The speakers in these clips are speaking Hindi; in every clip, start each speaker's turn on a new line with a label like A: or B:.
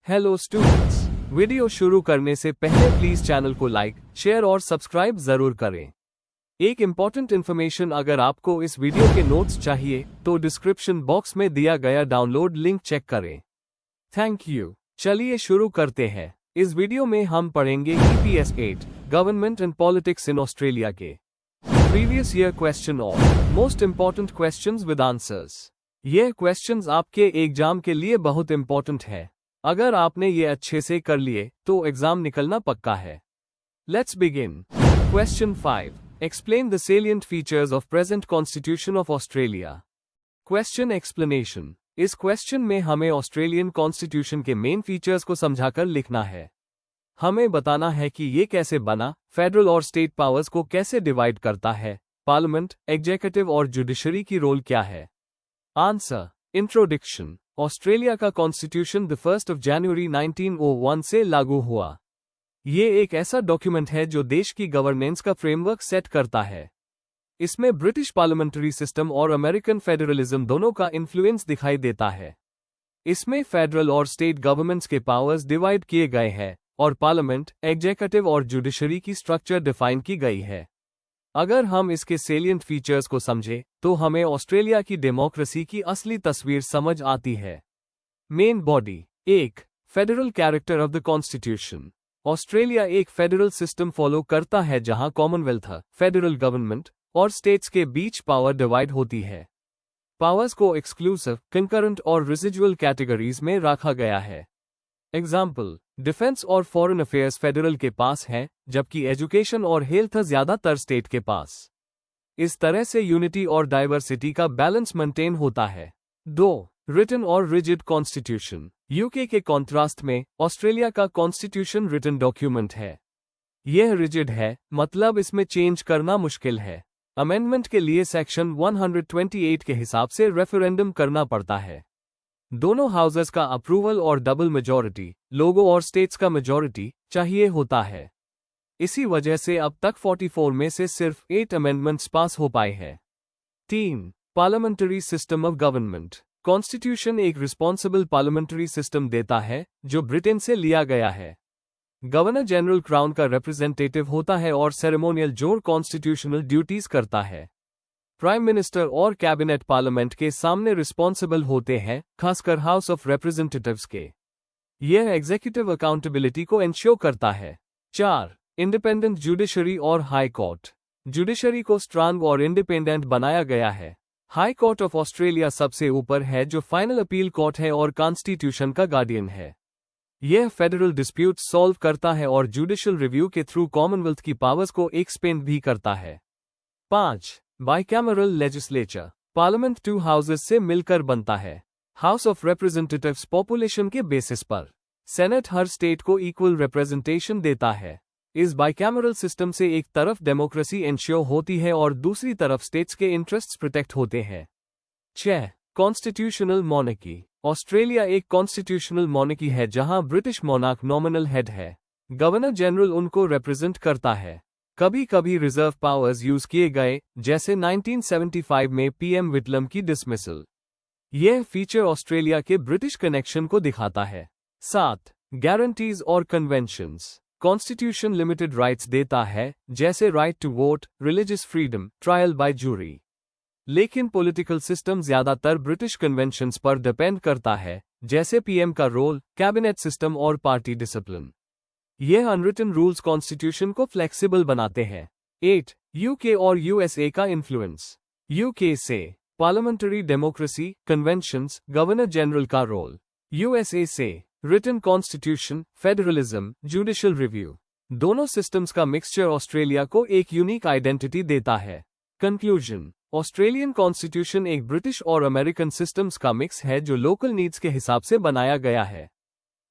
A: हेलो स्टूडेंट्स, वीडियो शुरू करने से पहले प्लीज चैनल को लाइक, शेयर और सब्सक्राइब जरूर करें। एक इम्पॉर्टेंट इन्फॉर्मेशन, अगर आपको इस वीडियो के नोट्स चाहिए तो डिस्क्रिप्शन बॉक्स में दिया गया डाउनलोड लिंक चेक करें। Thank you. चलिए शुरू करते हैं। इस वीडियो में हम पढ़ेंगे EPS 8 government and politics in Australia के प्रीवियस ईयर क्वेश्चन और most important questions with answers. ये क्वेश्चंस आपके एग्जाम के लिए बहुत इम्पोर्टेंट है। अगर आपने ये अच्छे से कर लिए तो एग्जाम निकलना पक्का है। Let's begin. Question 5, explain the salient features of present constitution of Australia. Question explanation. इस क्वेश्चन में हमें ऑस्ट्रेलियन कॉन्स्टिट्यूशन के मेन फीचर्स को समझाकर लिखना है। हमें बताना है कि ये कैसे बना, फेडरल और स्टेट पावर्स को कैसे डिवाइड करता है, पार्लियामेंट, एग्जीक्यूटिव और जुडिशरी की रोल क्या है। आंसर। इंट्रोडक्शन। ऑस्ट्रेलिया का कॉन्स्टिट्यूशन 1 जनवरी 1901 से लागू हुआ। ये एक ऐसा डॉक्यूमेंट है जो देश की गवर्नेंस का फ्रेमवर्क सेट करता है। इसमें ब्रिटिश पार्लियामेंट्री सिस्टम और अमेरिकन फेडरलिज्म दोनों का इन्फ्लुएंस दिखाई देता है। इसमें फेडरल और स्टेट गवर्नमेंट्स के पावर्स डिवाइड किए गए हैं और पार्लियामेंट, एग्जीक्यूटिव और जुडिशरी की स्ट्रक्चर डिफाइन की गई है। अगर हम इसके सेलिएंट फीचर्स को समझें तो हमें ऑस्ट्रेलिया की डेमोक्रेसी की असली तस्वीर समझ आती है। Main body. 1. Federal character of the constitution. Australia एक फेडरल सिस्टम फॉलो करता है जहां कॉमनवेल्थ, फेडरल गवर्नमेंट और स्टेट्स के बीच पावर डिवाइड होती है। पावर्स को एक्सक्लूसिव, कंकरेंट और रेसिडुअल कैटेगरीज में रखा गया है। एग्जाम्पल, डिफेंस और फॉरेन अफेयर्स फेडरल के पास है, जबकि एजुकेशन और हेल्थ ज्यादातर स्टेट के पास। इस तरह से यूनिटी और डाइवर्सिटी का बैलेंस मेंटेन होता है। 2. रिटन और रिजिड कॉन्स्टिट्यूशन। यूके के कॉन्ट्रास्ट में ऑस्ट्रेलिया का कॉन्स्टिट्यूशन रिटन डॉक्यूमेंट है। यह रिजिड है, मतलब इसमें चेंज करना मुश्किल है। अमेंडमेंट के लिए सेक्शन 128 के हिसाब से रेफरेंडम करना पड़ता है। दोनों हाउसेस का अप्रूवल और डबल मेजॉरिटी, लोगों और स्टेट्स का मेजॉरिटी, चाहिए होता है। इसी वजह से अब तक 44 में से सिर्फ 8 अमेंडमेंट्स पास हो पाए हैं। 3. Parliamentary system of government. Constitution एक रिस्पॉन्सिबल पार्लियामेंट्री सिस्टम देता है जो ब्रिटेन से लिया गया है। गवर्नर जनरल क्राउन का रिप्रेजेंटेटिव होता है और सेरेमोनियल जोर कॉन्स्टिट्यूशनल ड्यूटीज करता है। प्राइम मिनिस्टर और कैबिनेट पार्लियामेंट के सामने रिस्पॉन्सिबल होते हैं, खासकर हाउस ऑफ रिप्रेजेंटेटिव्स के। यह एग्जीक्यूटिव अकाउंटेबिलिटी को इंश्योर करता है। 4. इंडिपेंडेंट जुडिशरी और हाई कोर्ट। जुडिशरी को स्ट्रांग और इंडिपेंडेंट बनाया गया है। हाई कोर्ट ऑफ ऑस्ट्रेलिया सबसे ऊपर है, जो फाइनल अपील कोर्ट है और कॉन्स्टिट्यूशन का गार्डियन है। यह फेडरल डिस्प्यूट सॉल्व करता है और जुडिशियल रिव्यू के थ्रू कॉमनवेल्थ की पावर्स को एक्सपेंड भी करता है। 5. Bicameral legislature. पार्लियामेंट 2 हाउसेस से मिलकर बनता है। हाउस ऑफ रिप्रेजेंटेटिव्स पॉपुलेशन के बेसिस पर, सेनेट हर स्टेट को इक्वल रिप्रेजेंटेशन देता है। इस बाइकैमरल सिस्टम से एक तरफ डेमोक्रेसी इंश्योर होती है और दूसरी तरफ स्टेट्स के इंटरेस्ट्स प्रोटेक्ट होते हैं। 6. Constitutional monarchy. ऑस्ट्रेलिया एक कॉन्स्टिट्यूशनल मोनार्की है जहां ब्रिटिश मोनार्क नॉमिनल हेड है। गवर्नर जनरल उनको रिप्रेजेंट करता है। कभी कभी रिजर्व पावर्स यूज किए गए, जैसे 1975 में PM विटलम की डिसमिसल। यह फीचर ऑस्ट्रेलिया के ब्रिटिश कनेक्शन को दिखाता है। 7. गारंटीज और कन्वेंशंस। कॉन्स्टिट्यूशन लिमिटेड राइट्स देता है, जैसे right to vote, religious freedom, trial by jury. लेकिन पॉलिटिकल सिस्टम ज्यादातर ब्रिटिश कन्वेंशंस पर डिपेंड करता है, जैसे PM का रोल, कैबिनेट सिस्टम और पार्टी डिसिप्लिन। यह अनरिटन रूल्स कॉन्स्टिट्यूशन को फ्लेक्सिबल बनाते हैं। 8. यूके और USA का इन्फ्लुएंस। यूके से parliamentary democracy, conventions, governor general का रोल। USA से written constitution, federalism, judicial review. दोनों सिस्टम्स का मिक्सचर ऑस्ट्रेलिया को एक यूनिक आइडेंटिटी देता है। कंक्लूजन। ऑस्ट्रेलियन कॉन्स्टिट्यूशन एक ब्रिटिश और अमेरिकन सिस्टम्स का मिक्स है जो लोकल नीड्स के हिसाब से बनाया गया है।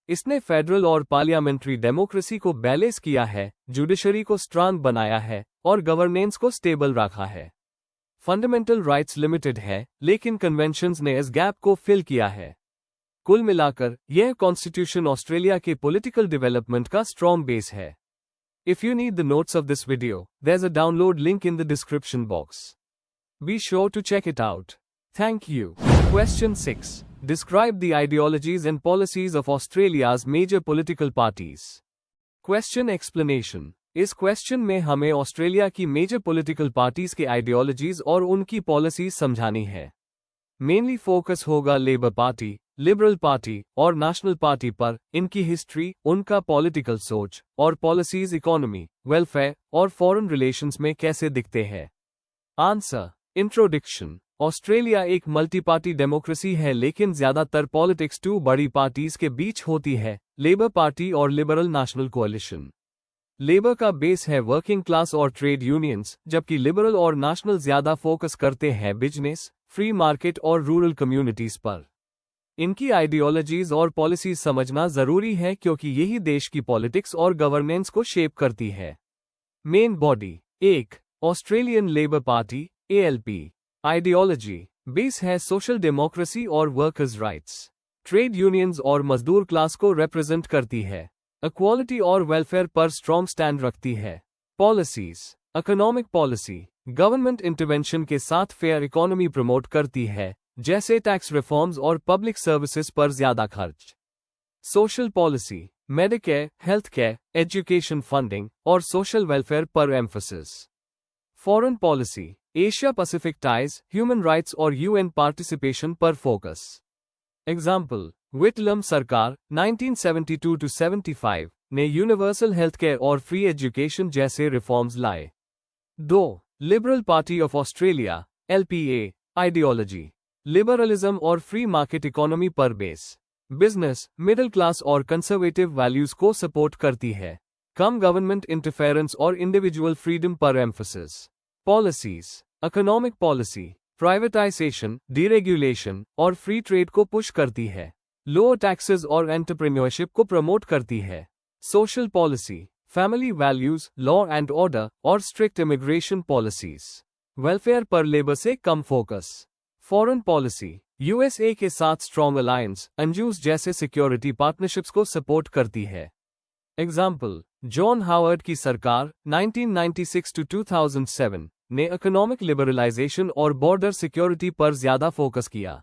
A: इसने फेडरल और पार्लियामेंट्री डेमोक्रेसी को बैलेंस किया है, जुडिशरी को स्ट्रांग बनाया है और गवर्नेंस को स्टेबल रखा है। फंडामेंटल राइट्स लिमिटेड है, लेकिन कन्वेंशंस ने इस गैप को फिल किया है। कुल मिलाकर यह कॉन्स्टिट्यूशन ऑस्ट्रेलिया के पॉलिटिकल डेवलपमेंट का स्ट्रॉन्ग बेस है। If you need the notes of this video, there is a download link in the description box. Be sure to check it out. Thank you. Question 6, Describe the ideologies and policies of Australia's major political parties. Question explanation. इस क्वेश्चन में हमें ऑस्ट्रेलिया की मेजर पॉलिटिकल पार्टीज के आइडियोलॉजीज और उनकी पॉलिसीज समझानी है। मेनली फोकस होगा लेबर पार्टी, लिबरल पार्टी और नेशनल पार्टी पर, इनकी हिस्ट्री, उनका पॉलिटिकल सोच और पॉलिसीज इकोनॉमी, वेलफेयर और फॉरेन रिलेशंस में कैसे दिखते हैं। आंसर। इंट्रोडक्शन। ऑस्ट्रेलिया एक मल्टी पार्टी डेमोक्रेसी है, लेकिन ज्यादातर पॉलिटिक्स टू बड़ी पार्टीज के बीच होती है, लेबर पार्टी और लिबरल नेशनल कोalition। लेबर का बेस है वर्किंग क्लास और ट्रेड यूनियंस, जबकि लिबरल और नेशनल ज्यादा फोकस करते हैं बिजनेस, फ्री मार्केट और रूरल कम्युनिटीज पर। इनकी आइडियोलॉजीज और पॉलिसीज समझना जरूरी है, क्योंकि यही देश की पॉलिटिक्स और गवर्नेंस को शेप करती है। Main body. 1. Australian Labor party ALP। Ideology. Base है सोशल डेमोक्रेसी और वर्कर्स राइट्स। ट्रेड यूनियंस और मजदूर क्लास को रिप्रेजेंट करती है। इक्वालिटी और वेलफेयर पर स्ट्रॉन्ग स्टैंड रखती है। Policies. Economic policy. Government intervention के साथ फेयर इकोनॉमी प्रमोट करती है, जैसे टैक्स रिफॉर्म्स और पब्लिक सर्विसेज पर ज्यादा खर्च। Social policy. Medicare, health care, education funding और सोशल वेलफेयर पर emphasis. Foreign policy. Asia Pacific ties, human rights और UN पार्टिसिपेशन पर फोकस। एग्जाम्पल। विटलम सरकार 1972-75 ने यूनिवर्सल हेल्थ केयर और फ्री एजुकेशन जैसे रिफॉर्म्स लाए। 2. Liberal party of Australia LPA। Ideology. Liberalism और फ्री मार्केट इकोनॉमी पर बेस। बिजनेस, मिडिल क्लास और कंजर्वेटिव वैल्यूज को सपोर्ट करती है। कम गवर्नमेंट इंटरफेरेंस और इंडिविजुअल फ्रीडम पर emphasis. Policies. Economic policy. Privatisation, deregulation और फ्री ट्रेड को पुश करती है। लो टैक्सेस और एंटरप्रेन्योरशिप को प्रमोट करती है। Social policy. Family values, law and order और स्ट्रिक्ट इमिग्रेशन पॉलिसीज। वेलफेयर पर लेबर से कम फोकस। Foreign policy. USA के साथ स्ट्रॉन्ग अलायंस, अंजूस जैसे सिक्योरिटी पार्टनरशिप्स को सपोर्ट करती है। एग्जाम्पल। जॉन हावर्ड की सरकार 1996-2007 ने इकोनॉमिक लिबरलाइजेशन और बॉर्डर सिक्योरिटी पर ज्यादा फोकस किया।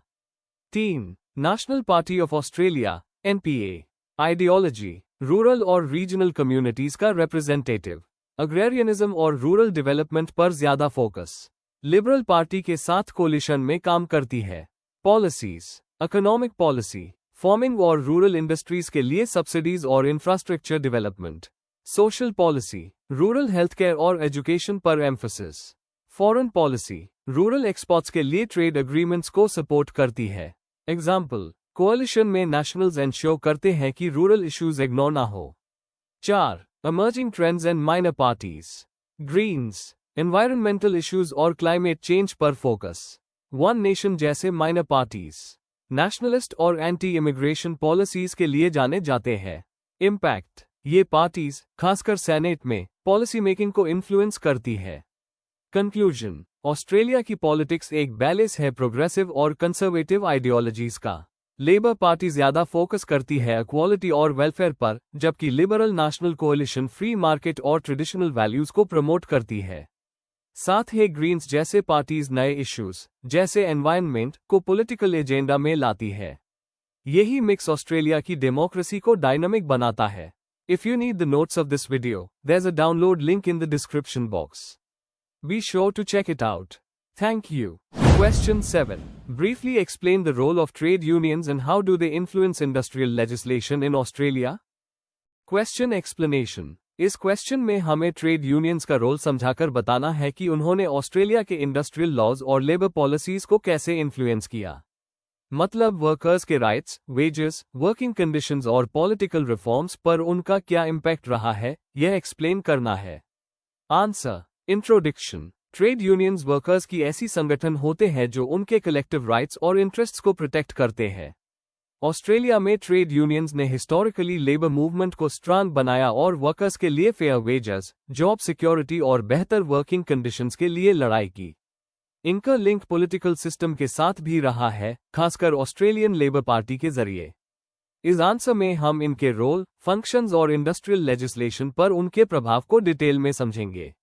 A: 3. National party of Australia NPA। Ideology. Rural और रीजनल कम्युनिटीज का रिप्रेजेंटेटिव। अग्रेरियनिज्म और रूरल डेवलपमेंट पर ज्यादा फोकस। लिबरल पार्टी के साथ कोलिशन में काम करती है। पॉलिसीज। Economic policy. फार्मिंग और रूरल इंडस्ट्रीज के लिए सब्सिडीज और infrastructure development. Social policy. Rural health care और एजुकेशन पर emphasis. Foreign policy. Rural exports के लिए ट्रेड एग्रीमेंट्स को सपोर्ट करती है। एग्जाम्पल। कोalition में नेशनल्स एंश्योर करते हैं कि रूरल इश्यूज इग्नोर ना हो। 4. Emerging trends and minor parties. Greens. Environmental issues और क्लाइमेट चेंज पर फोकस। वन नेशन जैसे माइनर पार्टीज नेशनलिस्ट और एंटी इमिग्रेशन पॉलिसीज के लिए जाने जाते हैं। इम्पैक्ट। ये पार्टीज, खासकर सेनेट में, पॉलिसी मेकिंग को इन्फ्लुएंस करती है। कंक्लूजन। ऑस्ट्रेलिया की पॉलिटिक्स एक बैलेंस है प्रोग्रेसिव और कंजर्वेटिव आइडियोलॉजीज का। लेबर पार्टी ज्यादा फोकस करती है इक्वालिटी और वेलफेयर पर, जबकि लिबरल नेशनल कोalition फ्री मार्केट और ट्रेडिशनल वैल्यूज को प्रमोट करती है। साथ ही ग्रीन्स जैसे पार्टीज नए इश्यूज, जैसे एनवायरनमेंट, को पॉलिटिकल एजेंडा में लाती है। यही मिक्स ऑस्ट्रेलिया की डेमोक्रेसी को डायनामिक बनाता है। If you need the notes of this video, there's a download link in the description box. Be sure to check it out. Thank you. Question 7. Briefly explain the role of trade unions and how do they influence industrial legislation in Australia? Question explanation. इस क्वेश्चन में हमें ट्रेड यूनियंस का रोल समझाकर बताना है कि उन्होंने ऑस्ट्रेलिया के इंडस्ट्रियल लॉज और लेबर पॉलिसीज को कैसे इन्फ्लुएंस किया। मतलब वर्कर्स के राइट्स, वेजेस, वर्किंग कंडीशंस और पॉलिटिकल रिफॉर्म्स पर उनका क्या इम्पैक्ट रहा है, यह एक्सप्लेन करना है। Answer. Introduction. Trade unions workers की ऐसी संगठन होते हैं जो उनके कलेक्टिव राइट्स और इंटरेस्ट्स को प्रोटेक्ट करते हैं। ऑस्ट्रेलिया में ट्रेड यूनियंस ने हिस्टोरिकली लेबर मूवमेंट को स्ट्रांग बनाया और वर्कर्स के लिए फेयर वेजेस, जॉब सिक्योरिटी और बेहतर वर्किंग कंडीशंस के लिए लड़ाई की। इनका लिंक पॉलिटिकल सिस्टम के साथ भी रहा है, खासकर ऑस्ट्रेलियन लेबर पार्टी के जरिए। इस आंसर में हम इनके रोल, फंक्शंस और इंडस्ट्रियल लेजिस्लेशन पर उनके प्रभाव को डिटेल में समझेंगे।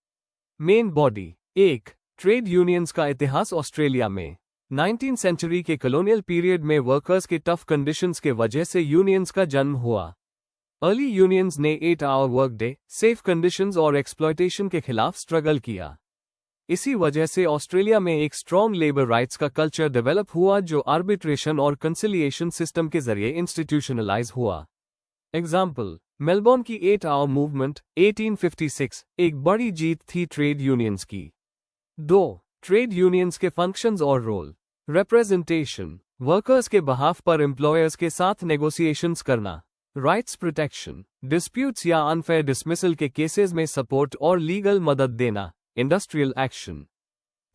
A: Main body. 1. ट्रेड यूनियंस का इतिहास ऑस्ट्रेलिया में। 19वीं सेंचुरी के कॉलोनियल पीरियड में वर्कर्स के टफ कंडीशंस के वजह से यूनियंस का जन्म हुआ। अर्ली यूनियंस ने 8 hour work day, safe conditions और एक्सप्लॉयटेशन के खिलाफ स्ट्रगल किया। इसी वजह से ऑस्ट्रेलिया में एक स्ट्रॉन्ग लेबर राइट्स का कल्चर डेवलप हुआ जो आर्बिट्रेशन और कंसिलिएशन सिस्टम के जरिए इंस्टीट्यूशनलाइज हुआ। एग्जाम्पल, मेलबोर्न की 8 आवर मूवमेंट 1856 एक बड़ी जीत थी ट्रेड यूनियंस की। 2. ट्रेड यूनियंस के फंक्शंस और रोल। रिप्रेजेंटेशन, वर्कर्स के बहाफ पर एम्प्लॉयर्स के साथ नेगोशिएशंस करना। राइट्स प्रोटेक्शन, डिस्प्यूट्स या अनफेयर डिसमिसल के केसेस में सपोर्ट और लीगल मदद देना। इंडस्ट्रियल एक्शन,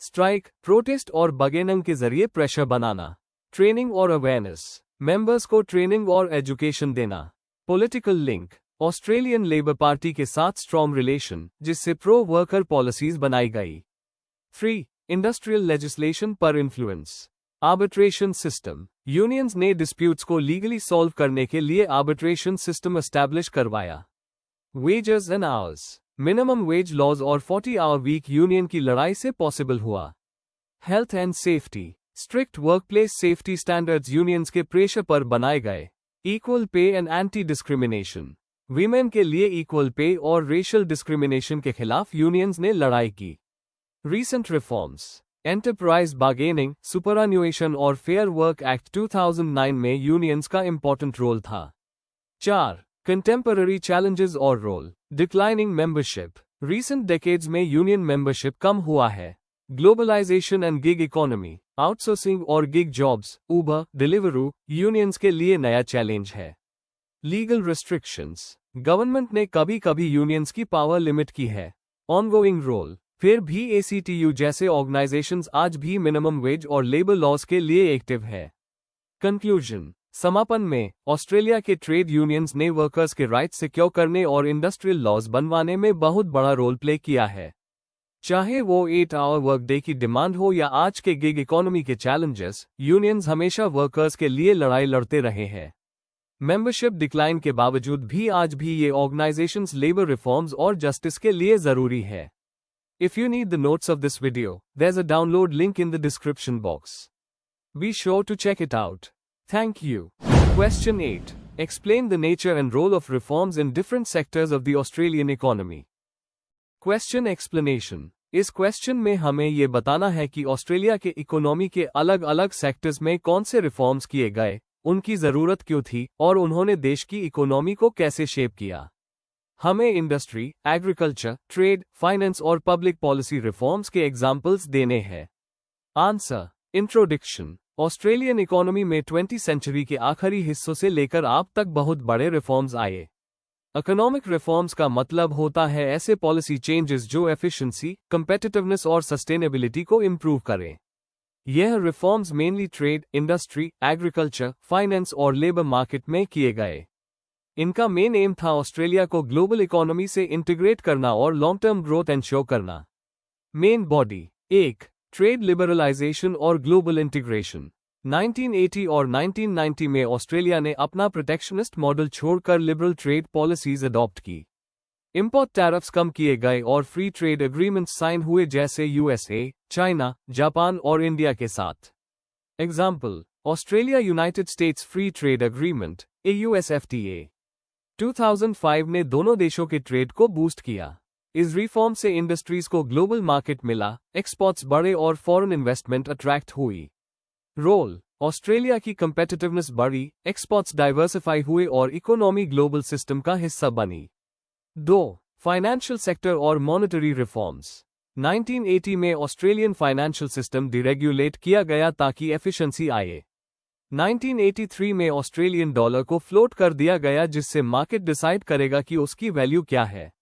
A: स्ट्राइक, प्रोटेस्ट और बगेनिंग के जरिए प्रेशर बनाना। ट्रेनिंग और अवेयरनेस, मेंबर्स को ट्रेनिंग और एजुकेशन देना। Political link, Australian Labor party के साथ स्ट्रॉन्ग रिलेशन जिससे प्रो वर्कर पॉलिसीज बनाई गई। 3. इंडस्ट्रियल लेजिस्लेशन पर इन्फ्लुएंस। आर्बिट्रेशन सिस्टम, यूनियंस ने डिस्प्यूट्स को लीगली सॉल्व करने के लिए आर्बिट्रेशन सिस्टम एस्टैब्लिश करवाया। Wages and hours, minimum wage laws और 40 आवर वीक यूनियन की लड़ाई से पॉसिबल हुआ। Health and safety, strict workplace safety standards unions के प्रेशर पर बनाए गए। Equal pay and anti discrimination, women के लिए इक्वल पे और रेशियल डिस्क्रिमिनेशन के खिलाफ यूनियंस ने लड़ाई की। Recent reforms, enterprise bargaining, superannuation और फेयर वर्क एक्ट 2009 में यूनियंस का इंपॉर्टेंट रोल था। 4. कंटेम्पररी चैलेंजेस और role. Declining membership, recent decades में यूनियन मेंबरशिप कम हुआ है। Globalisation and gig economy, outsourcing और gig jobs, Uber, Deliveroo, unions के लिए नया चैलेंज है। लीगल रिस्ट्रिक्शंस, गवर्नमेंट ने कभी कभी यूनियंस की पावर लिमिट की है। ऑनगोइंग रोल, फिर भी ACTU जैसे ऑर्गेनाइजेशंस आज भी मिनिमम वेज और लेबर लॉज के लिए एक्टिव है। कंक्लूजन, समापन में, ऑस्ट्रेलिया के ट्रेड यूनियंस ने वर्कर्स के राइट्स सिक्योर करने और इंडस्ट्रियल लॉज बनवाने में बहुत बड़ा रोल प्ले किया है। चाहे वो 8 आवर वर्क डे की डिमांड हो या आज के गिग इकोनॉमी के चैलेंजेस, यूनियंस हमेशा वर्कर्स के लिए लड़ाई लड़ते रहे हैं। मेंबरशिप डिक्लाइन के बावजूद भी आज भी ये ऑर्गेनाइजेशंस लेबर रिफॉर्म्स और जस्टिस के लिए जरूरी है। If you need the notes of this video, there's a download link in the description box. Be sure to check it out. Thank you. Question 8. Explain the nature and role of reforms in different sectors of the Australian economy. Question explanation. इस क्वेश्चन में हमें ये बताना है कि ऑस्ट्रेलिया के इकोनॉमी के अलग अलग सेक्टर्स में कौन से रिफॉर्म्स किए गए, उनकी जरूरत क्यों थी और उन्होंने देश की इकोनॉमी को कैसे शेप किया। हमें इंडस्ट्री, एग्रीकल्चर, ट्रेड, फाइनेंस और पब्लिक पॉलिसी रिफॉर्म्स के एग्जाम्पल्स देने हैं। आंसर। इंट्रोडक्शन। ऑस्ट्रेलियन इकोनॉमी में 20वीं सेंचुरी के आखिरी हिस्सों से लेकर अब तक बहुत बड़े रिफॉर्म्स आए। इकोनॉमिक रिफॉर्म्स का मतलब होता है ऐसे पॉलिसी चेंजेस जो एफिशिएंसी, कम्पेटिटिवनेस और सस्टेनेबिलिटी को इम्प्रूव करें। यह reforms mainly trade, industry, agriculture, finance और लेबर मार्केट में किए गए। इनका मेन एम था ऑस्ट्रेलिया को ग्लोबल इकोनॉमी से इंटीग्रेट करना और लॉन्ग टर्म ग्रोथ एंश्योर करना। Main body. 1. ट्रेड लिबरलाइजेशन और ग्लोबल इंटीग्रेशन। 1980 और 1990 में ऑस्ट्रेलिया ने अपना प्रोटेक्शनिस्ट मॉडल छोड़कर लिबरल ट्रेड पॉलिसीज अडॉप्ट की। इंपोर्ट टैरिफ्स कम किए गए और फ्री ट्रेड एग्रीमेंट्स साइन हुए जैसे USA, चाइना, जापान और इंडिया के साथ। Example, Australia United states free trade agreement, AUSFTA। 2005 ने दोनों देशों के ट्रेड को बूस्ट किया। इस रिफॉर्म से इंडस्ट्रीज को ग्लोबल मार्केट मिला, एक्सपोर्ट्स बढ़े और फॉरेन इन्वेस्टमेंट अट्रैक्ट हुई। रोल। ऑस्ट्रेलिया की कम्पेटिटिवनेस बढ़ी, एक्सपोर्ट्स डाइवर्सिफाई हुए और इकोनॉमी ग्लोबल सिस्टम का हिस्सा बनी। 2. फाइनेंशियल सेक्टर और मॉनेटरी रिफॉर्म्स। 1980 में ऑस्ट्रेलियन फाइनेंशियल सिस्टम डिरेगुलेट किया गया ताकि एफिशिएंसी आए। 1983 में ऑस्ट्रेलियन डॉलर को फ्लोट कर दिया गया जिससे मार्केट डिसाइड करेगा कि उसकी वैल्यू क्या है।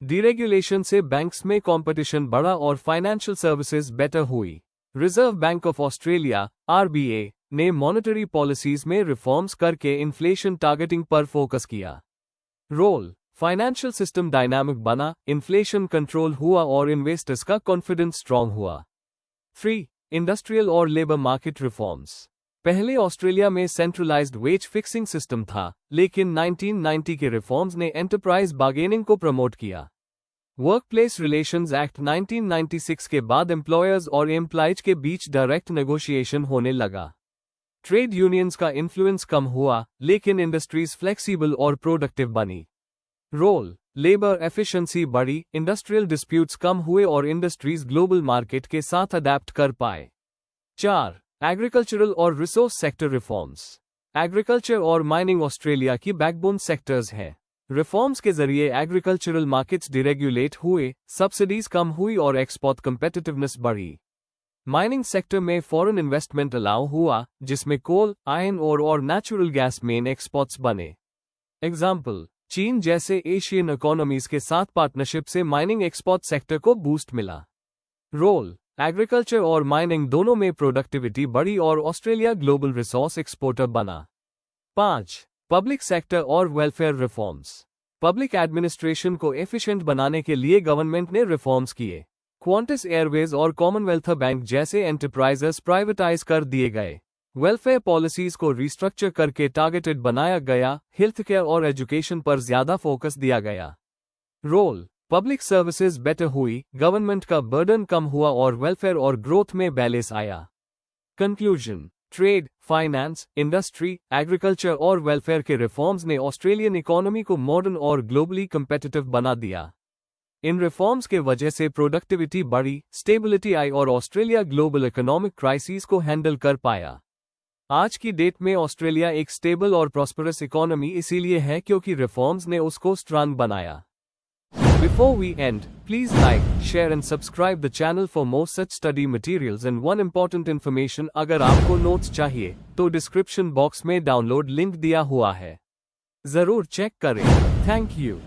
A: डीरेगुलेशन से बैंक्स में कंपटीशन बढ़ा और फाइनेंशियल सर्विसेज बेटर हुई। Reserve bank of Australia (RBA) ने मॉनेटरी पॉलिसीज में रिफॉर्म्स करके इन्फ्लेशन टारगेटिंग पर फोकस किया। रोल। फाइनेंशियल सिस्टम डायनामिक बना, इन्फ्लेशन कंट्रोल हुआ और इन्वेस्टर्स का कॉन्फिडेंस स्ट्रांग हुआ। 3. इंडस्ट्रियल और लेबर मार्केट रिफॉर्म्स। पहले ऑस्ट्रेलिया में सेंट्रलाइज्ड वेज फिक्सिंग सिस्टम था, लेकिन 1990 के रिफॉर्म्स ने एंटरप्राइज बार्गेनिंग को प्रमोट किया। वर्कप्लेस रिलेशंस एक्ट 1996 के बाद एम्प्लॉयर्स और एम्प्लॉइज के बीच डायरेक्ट नेगोशिएशन होने लगा। ट्रेड यूनियंस का इन्फ्लुएंस कम हुआ, लेकिन इंडस्ट्रीज फ्लेक्सिबल और प्रोडक्टिव बनी। रोल, लेबर एफिशिएंसी बढ़ी, इंडस्ट्रियल डिस्प्यूट्स कम हुए और इंडस्ट्रीज ग्लोबल मार्केट के साथ अडेप्ट कर पाए। 4. एग्रीकल्चरल और रिसोर्स सेक्टर रिफॉर्म्स। एग्रीकल्चर और माइनिंग ऑस्ट्रेलिया की बैकबोन सेक्टर्स हैं। रिफॉर्म्स के जरिए एग्रीकल्चरल मार्केट्स डिरेगुलेट हुए, सब्सिडीज कम हुई और एक्सपोर्ट कम्पेटिटिवनेस बढ़ी। माइनिंग सेक्टर में फॉरेन इन्वेस्टमेंट अलाउ हुआ, जिसमें कोल, आयरन ओर और नेचुरल गैस मेन एक्सपोर्ट्स बने। एग्जाम्पल, चीन जैसे एशियन इकोनॉमीज के साथ पार्टनरशिप से माइनिंग एक्सपोर्ट सेक्टर को बूस्ट मिला। रोल, एग्रीकल्चर और माइनिंग दोनों में प्रोडक्टिविटी बढ़ी और ऑस्ट्रेलिया ग्लोबल रिसोर्स एक्सपोर्टर बना। 5. पब्लिक सेक्टर और वेलफेयर रिफॉर्म्स। पब्लिक एडमिनिस्ट्रेशन को एफिशिएंट बनाने के लिए गवर्नमेंट ने रिफॉर्म्स किए। क्वांटस एयरवेज और कॉमनवेल्थ बैंक जैसे एंटरप्राइजेस प्राइवेटाइज कर दिए गए। वेलफेयर पॉलिसीज को रिस्ट्रक्चर करके टारगेटेड बनाया गया, हेल्थ केयर और एजुकेशन पर ज्यादा फोकस दिया गया। रोल, पब्लिक सर्विसेज बेटर हुई, गवर्नमेंट का बर्डन कम हुआ और वेलफेयर और ग्रोथ में बैलेंस आया। Conclusion, trade, finance, industry, agriculture और वेलफेयर के रिफॉर्म्स ने ऑस्ट्रेलियन इकोनॉमी को मॉडर्न और ग्लोबली कंपेटिटिव बना दिया। इन रिफॉर्म्स के वजह से प्रोडक्टिविटी बढ़ी, स्टेबिलिटी आई और ऑस्ट्रेलिया ग्लोबल इकोनॉमिक क्राइसिस को हैंडल कर पाया। आज की डेट में ऑस्ट्रेलिया एक स्टेबल और प्रॉस्परस इकोनॉमी इसीलिए है क्योंकि रिफॉर्म्स ने उसको स्ट्रांग बनाया। Before we end, please like, share and subscribe the channel for more such study materials and one important information अगर आपको नोट्स चाहिए, तो डिस्क्रिप्शन बॉक्स में डाउनलोड लिंक दिया हुआ है। जरूर चेक करें। Thank you.